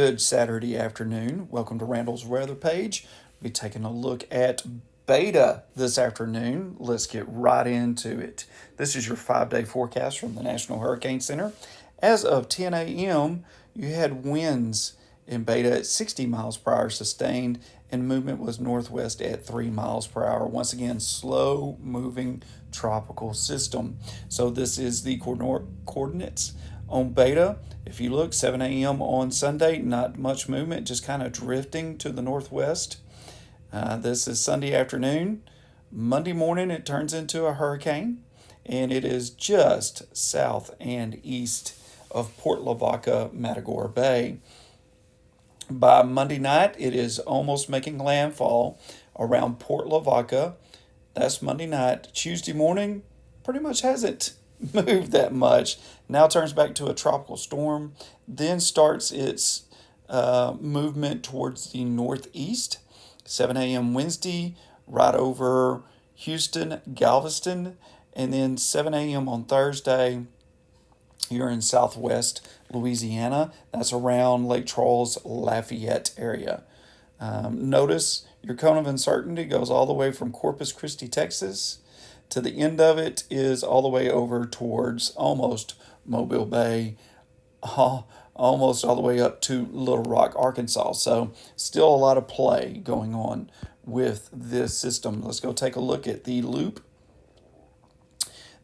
Good Saturday afternoon. Welcome to Randall's Weather Page. We'll be taking a look at Beta this afternoon. Let's get right into it. This is your 5-day forecast from the National Hurricane Center. As of 10 a.m., you had winds in Beta at 60 miles per hour sustained, and movement was northwest at 3 miles per hour. Once again, slow moving tropical system. So this is the coordinates on Beta. If you look, 7 a.m. on Sunday, not much movement, just kind of drifting to the northwest. This is Sunday afternoon. Monday morning, it turns into a hurricane, and it is just south and east of Port Lavaca, Matagorda Bay. By Monday night, it is almost making landfall around Port Lavaca. That's Monday night. Tuesday morning, pretty much hasn't moved that much. Now turns back to a tropical storm, then starts its movement towards the northeast. 7 a.m. Wednesday, right over Houston, Galveston, and then 7 a.m. on Thursday, you're in southwest Louisiana. That's around Lake Charles, Lafayette area. Notice your cone of uncertainty goes all the way from Corpus Christi, Texas, to the end of it is all the way over towards almost Mobile Bay, almost all the way up to Little Rock, Arkansas. So still a lot of play going on with this system. Let's go take a look at the loop.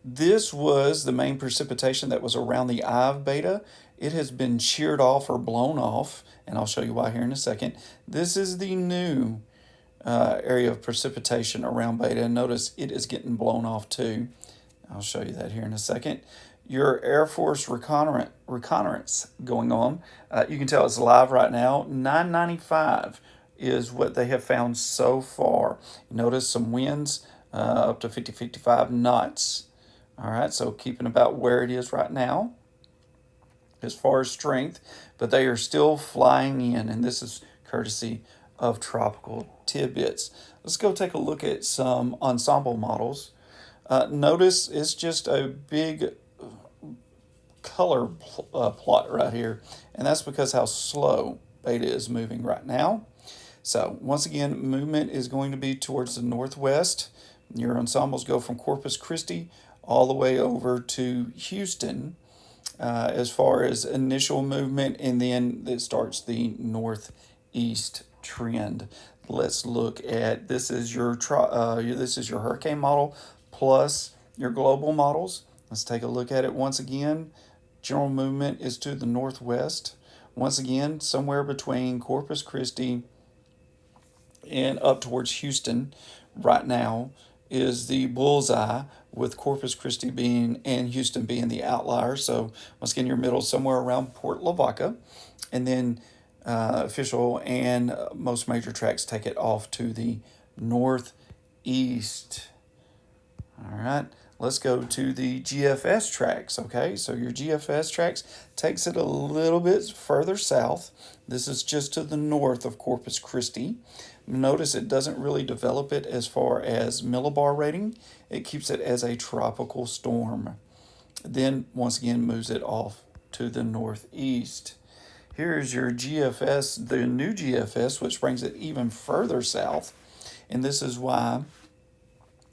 This was the main precipitation that was around the eye of Beta. It has been sheared off or blown off, and I'll show you why here in a second. This is the new area of precipitation around Beta, and notice it is getting blown off too. I'll show you that here in a second. Your Air Force reconnaissance going on. You can tell it's live right now. 995 is what they have found so far. Notice some winds up to 55 knots. All right, so keeping about where it is right now as far as strength, but they are still flying in, and this is courtesy of Tropical Tidbits. Let's go take a look at some ensemble models. Notice it's just a big color plot right here, and that's because how slow Beta is moving right now. So once again, movement is going to be towards the northwest. Your ensembles go from Corpus Christi all the way over to Houston as far as initial movement, and then it starts the northeast trend. Let's look at this is your hurricane model plus your global models. Let's take a look at it once again. General movement is to the northwest. Once again, somewhere between Corpus Christi and up towards Houston right now is the bullseye, with Corpus Christi being and Houston being the outlier. So once again, your middle somewhere around Port Lavaca, and then official and most major tracks take it off to the northeast. All right, let's go to the Gfs Tracks. Okay, so your Gfs Tracks takes it a little bit further south. This is just to the north of Corpus Christi. Notice it doesn't really develop it as far as millibar rating. It keeps it as a tropical storm. Then once again moves it off to the northeast. Here's your GFS, the new GFS, which brings it even further south. And this is why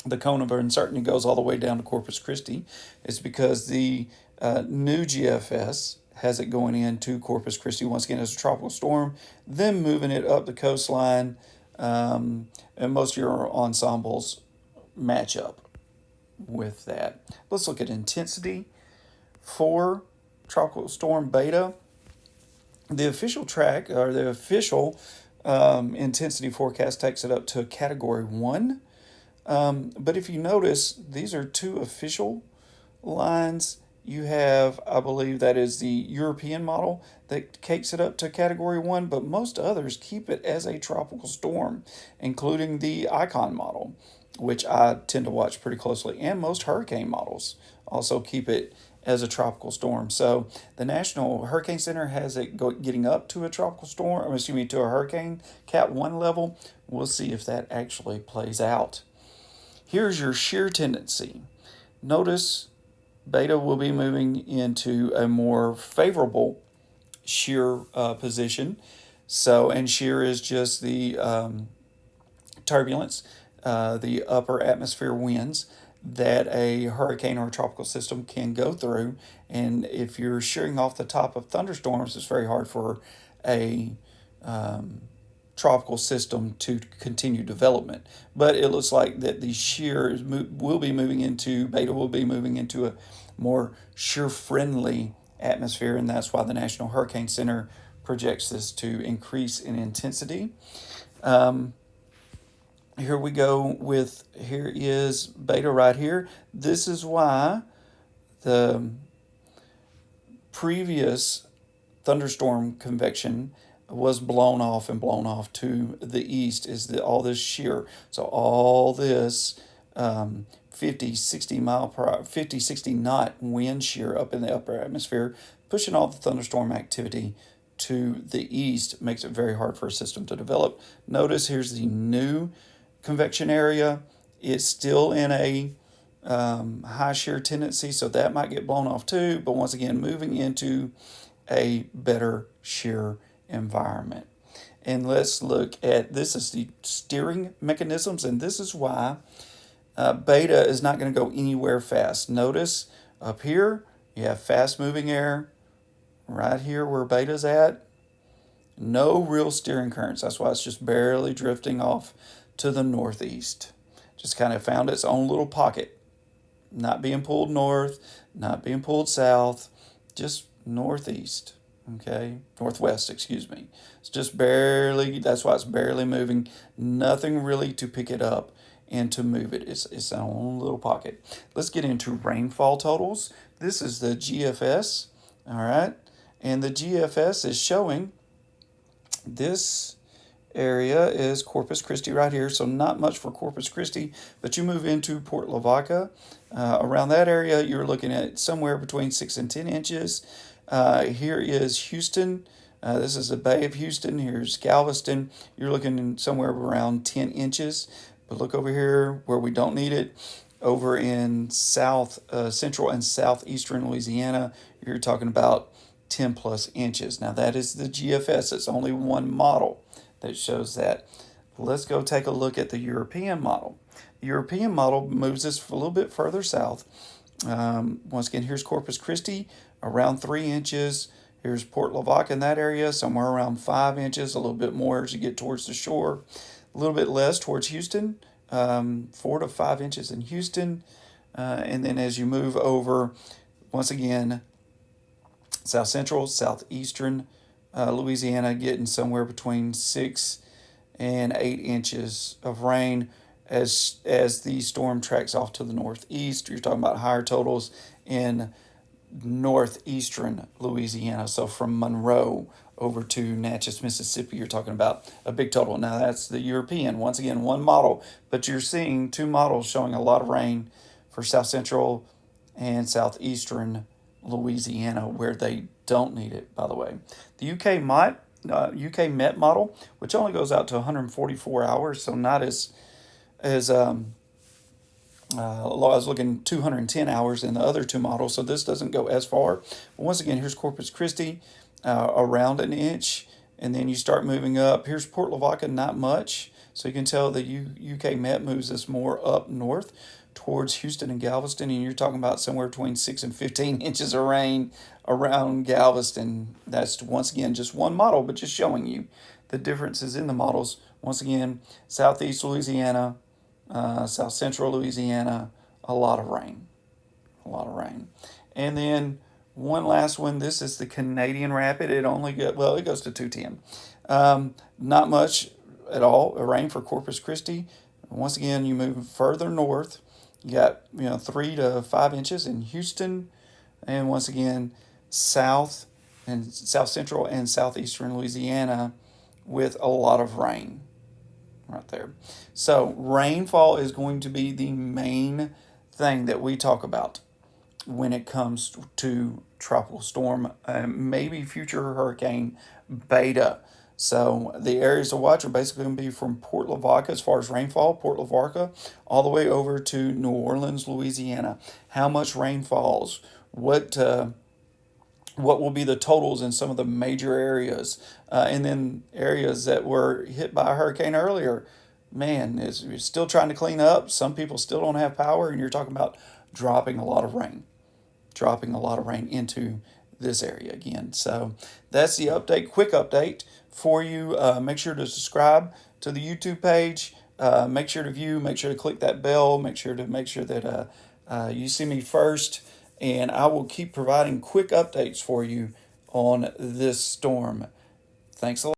the cone of uncertainty goes all the way down to Corpus Christi. It's because the new GFS has it going into Corpus Christi once again as a tropical storm, then moving it up the coastline, and most of your ensembles match up with that. Let's look at intensity for Tropical Storm Beta. The official track, or the official intensity forecast, takes it up to Category 1. But if you notice, these are two official lines. You have, I believe that is the European model that takes it up to Category 1, but most others keep it as a tropical storm, including the Icon model, which I tend to watch pretty closely, and most hurricane models also keep it as a tropical storm. So the National Hurricane Center has it getting up to a tropical storm, or excuse me, to a hurricane Cat 1 level. We'll see if that actually plays out. Here's your shear tendency. Notice Beta will be moving into a more favorable shear position. So, and shear is just the turbulence, the upper atmosphere winds that a hurricane or a tropical system can go through. And if you're shearing off the top of thunderstorms, it's very hard for a tropical system to continue development. But it looks like that the shear will be moving into, beta will be moving into a more shear friendly atmosphere, and that's why the National Hurricane Center projects this to increase in intensity. Here we go with, here is beta right here. This is why the previous thunderstorm convection was blown off and blown off to the east, is all this shear. So all this 50, 60 mile per hour, 50, 60 knot wind shear up in the upper atmosphere, pushing all the thunderstorm activity to the east, makes it very hard for a system to develop. Notice here's the new convection area. It's still in a high shear tendency, so that might get blown off too, but once again moving into a better shear environment. And let's look at, this is the steering mechanisms, and this is why beta is not going to go anywhere fast. Notice up here you have fast moving air. Right here where beta's at, no real steering currents. That's why it's just barely drifting off to the northeast. Just kind of found its own little pocket. Not being pulled north, not being pulled south, just northeast. Okay, northwest, excuse me. It's just barely, that's why it's barely moving. Nothing really to pick it up and to move it. It's its own little pocket. Let's get into rainfall totals. This is the GFS, all right? And the GFS is showing this area is Corpus Christi right here, so not much for Corpus Christi, but you move into Port Lavaca. Around that area, you're looking at somewhere between 6 and 10 inches. Here is Houston. This is the Bay of Houston. Here's Galveston. You're looking somewhere around 10 inches. But look over here where we don't need it. Over in central and southeastern Louisiana, you're talking about 10 plus inches. Now that is the GFS. It's only one model that shows that. Let's go take a look at the European model. The European model moves us a little bit further south. Once again, here's Corpus Christi, around 3 inches. Here's Port Lavaca in that area, somewhere around 5 inches, a little bit more as you get towards the shore. A little bit less towards Houston, 4 to 5 inches in Houston. And then as you move over, once again, south central, southeastern Louisiana, getting somewhere between 6 and 8 inches of rain as the storm tracks off to the northeast. You're talking about higher totals in northeastern Louisiana. So from Monroe over to Natchez, Mississippi, you're talking about a big total. Now that's the European. Once again, one model, but you're seeing two models showing a lot of rain for south central and southeastern Louisiana, where they don't need it, by the way. The UK Met model, which only goes out to 144 hours, so not as I was looking 210 hours in the other two models, so this doesn't go as far. But once again, here's Corpus Christi, around an inch, and then you start moving up. Here's Port Lavaca, not much, so you can tell the UK Met moves us more up north towards Houston and Galveston, and you're talking about somewhere between 6 and 15 inches of rain around Galveston. That's, once again, just one model, but just showing you the differences in the models. Once again, southeast Louisiana, south central Louisiana, a lot of rain. And then one last one. This is the Canadian Rapid. It goes to 210. Not much at all rain for Corpus Christi. Once again, you move further north. You got 3 to 5 inches in Houston, and once again, south central and southeastern Louisiana with a lot of rain right there. So rainfall is going to be the main thing that we talk about when it comes to tropical storm, maybe future hurricane beta. So the areas to watch are basically going to be from Port Lavaca, as far as rainfall, Port Lavaca, all the way over to New Orleans, Louisiana. How much rain falls, what what will be the totals in some of the major areas, and then areas that were hit by a hurricane earlier. Man, you're still trying to clean up. Some people still don't have power, and you're talking about dropping a lot of rain, dropping a lot of rain into this area again. So that's the update, quick update for you. Make sure to subscribe to the YouTube page. Make sure to view. Make sure to click that bell. Make sure that you see me first, and I will keep providing quick updates for you on this storm. Thanks a lot.